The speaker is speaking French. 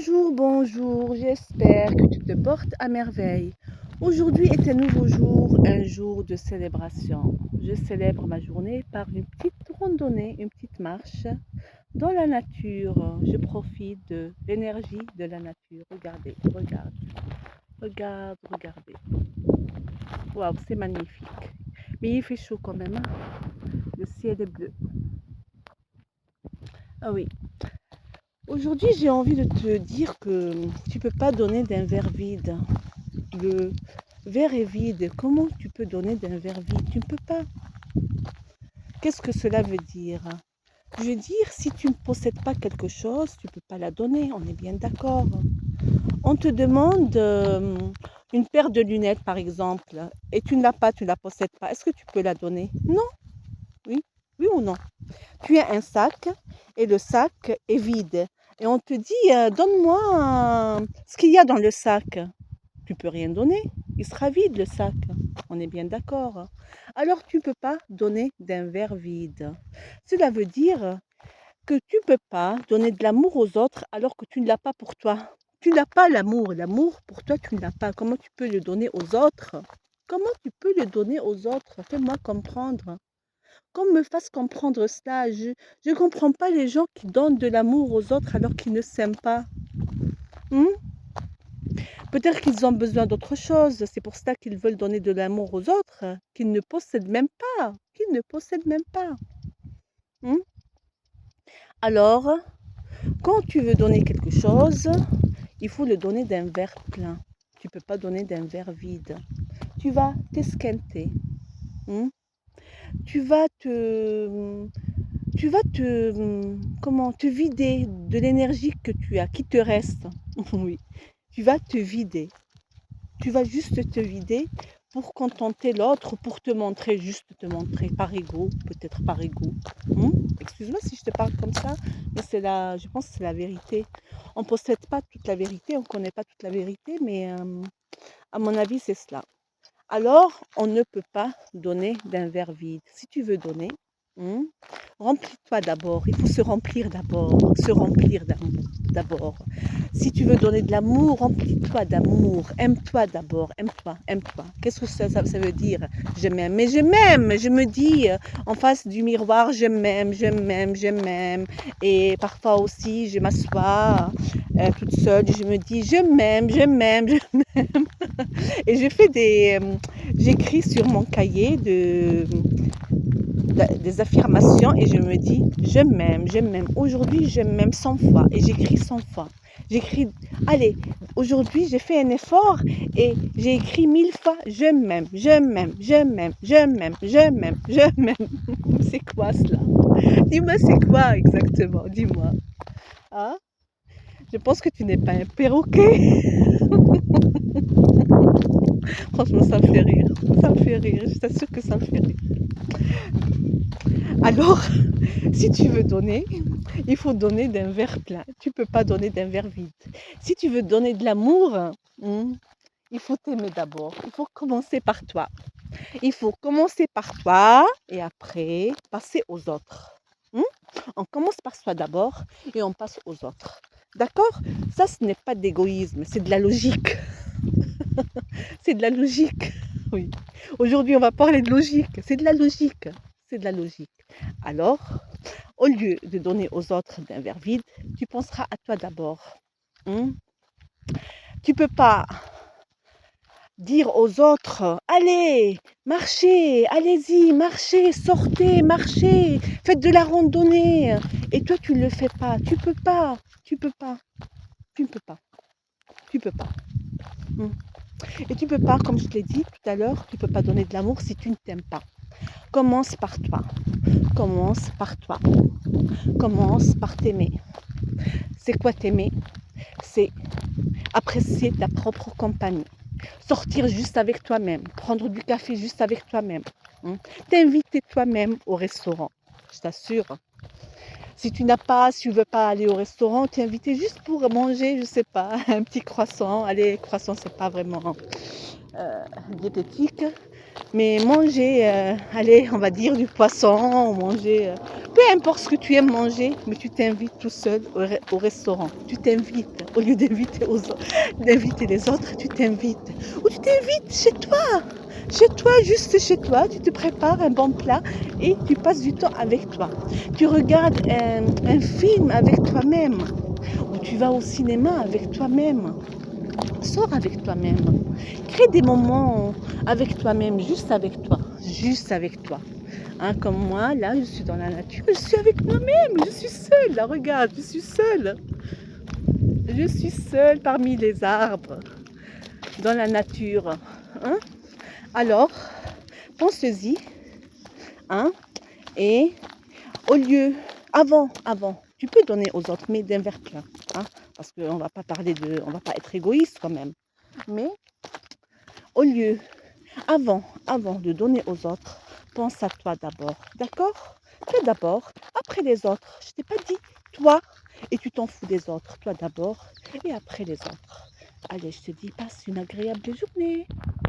Bonjour, bonjour, j'espère que tu te portes à merveille. Aujourd'hui est un nouveau jour, un jour de célébration. Je célèbre ma journée par une petite randonnée, une petite marche dans la nature. Je profite de l'énergie de la nature. Regardez, regardez. Waouh, c'est magnifique. Mais il fait chaud quand même, hein. Le ciel est bleu. Ah oui. Aujourd'hui, j'ai envie de te dire que tu peux pas donner d'un verre vide. Le verre est vide. Comment tu peux donner d'un verre vide? Tu ne peux pas. Qu'est-ce que cela veut dire? Je veux dire, si tu ne possèdes pas quelque chose, tu ne peux pas la donner. On est bien d'accord. On te demande une paire de lunettes, par exemple, et tu ne l'as pas, tu ne la possèdes pas. Est-ce que tu peux la donner? Non. Oui. Oui ou non? Tu as un sac et le sac est vide. Et on te dit, donne-moi ce qu'il y a dans le sac. Tu peux rien donner. Il sera vide le sac. On est bien d'accord. Alors tu ne peux pas donner d'un verre vide. Cela veut dire que tu ne peux pas donner de l'amour aux autres alors que tu ne l'as pas pour toi. Tu n'as pas l'amour. L'amour, pour toi, tu ne l'as pas. Comment tu peux le donner aux autres? Comment tu peux le donner aux autres? Fais-moi comprendre. Qu'on me fasse comprendre cela. Je ne comprends pas les gens qui donnent de l'amour aux autres alors qu'ils ne s'aiment pas. Hmm? Peut-être qu'ils ont besoin d'autre chose. C'est pour ça qu'ils veulent donner de l'amour aux autres, qu'ils ne possèdent même pas. Qu'ils ne possèdent même pas. Hmm? Alors, quand tu veux donner quelque chose, il faut le donner d'un verre plein. Tu ne peux pas donner d'un verre vide. Tu vas t'esquinter. Hmm? Tu vas te, comment, te vider de l'énergie que tu as, qui te reste. Oui, tu vas te vider. Tu vas juste te vider pour contenter l'autre, pour te montrer, juste te montrer, par ego, peut-être par ego. Excuse-moi si je te parle comme ça, mais je pense que c'est la vérité. On ne possède pas toute la vérité, on ne connaît pas toute la vérité, mais à mon avis, c'est cela. Alors, on ne peut pas donner d'un verre vide. Si tu veux donner, hmm, remplis-toi d'abord. Il faut se remplir d'abord. Se remplir d'amour d'abord. Si tu veux donner de l'amour, remplis-toi d'amour. Aime-toi d'abord. Aime-toi. Aime-toi. Qu'est-ce que ça veut dire? Je m'aime. Mais je m'aime. Je me dis en face du miroir, je m'aime, je m'aime, je m'aime. Et parfois aussi, je m'assois toute seule. Je me dis, je m'aime, je m'aime, je m'aime. Et j'écris sur mon cahier des affirmations et je me dis, je m'aime, je m'aime. Aujourd'hui, je m'aime 100 fois et j'écris 100 fois. J'écris, allez, aujourd'hui, j'ai fait un effort et j'ai écrit 1000 fois, je m'aime, je m'aime, je m'aime, je m'aime, je m'aime, je m'aime. C'est quoi cela? Dis-moi, c'est quoi exactement? Dis-moi. Ah, je pense que tu n'es pas un perroquet. Franchement, ça me fait rire. Ça me fait rire. Je t'assure que ça me fait rire. Alors, si tu veux donner, il faut donner d'un verre plein. Tu ne peux pas donner d'un verre vide. Si tu veux donner de l'amour, il faut t'aimer d'abord. Il faut commencer par toi. Il faut commencer par toi et après passer aux autres. On commence par soi d'abord et on passe aux autres. D'accord? Ça, ce n'est pas d'égoïsme, c'est de la logique. C'est de la logique. Oui. Aujourd'hui, on va parler de logique. C'est de la logique. C'est de la logique. Alors, au lieu de donner aux autres d'un verre vide, tu penseras à toi d'abord. Tu peux pas dire aux autres, allez, marchez, allez-y, marchez, sortez, marchez, faites de la randonnée. Et toi, tu ne le fais pas. Tu peux pas. Tu peux pas. Tu ne peux pas. Tu peux pas. Et tu peux pas, comme je te l'ai dit tout à l'heure, tu peux pas donner de l'amour si tu ne t'aimes pas. Commence par toi. Commence par toi. Commence par t'aimer. C'est quoi t'aimer? C'est apprécier ta propre compagnie. Sortir juste avec toi-même. Prendre du café juste avec toi-même. T'inviter toi-même au restaurant. Je t'assure. Si tu ne veux pas aller au restaurant, t'es invité juste pour manger, je sais pas, un petit croissant. Allez, croissant, c'est pas vraiment diététique. Mais manger, allez, on va dire du poisson, manger, peu importe ce que tu aimes manger, mais tu t'invites tout seul au restaurant. Tu t'invites, au lieu d'inviter les autres, tu t'invites. Ou tu t'invites chez toi, juste chez toi, tu te prépares un bon plat et tu passes du temps avec toi. Tu regardes un film avec toi-même, ou tu vas au cinéma avec toi-même. Sors avec toi-même. Crée des moments avec toi-même, juste avec toi. Juste avec toi. Hein, comme moi, là, je suis dans la nature, je suis avec moi-même, je suis seule, là, regarde, je suis seule. Je suis seule parmi les arbres, dans la nature. Hein. Alors, pense-y, hein, et au lieu, avant, tu peux donner aux autres, mais d'un verre plein, hein, parce qu'on va pas on va pas être égoïste quand même. Mais au lieu, avant de donner aux autres, pense à toi d'abord, d'accord? Toi d'abord, après les autres. Je t'ai pas dit toi et tu t'en fous des autres. Toi d'abord et après les autres. Allez, je te dis, passe une agréable journée.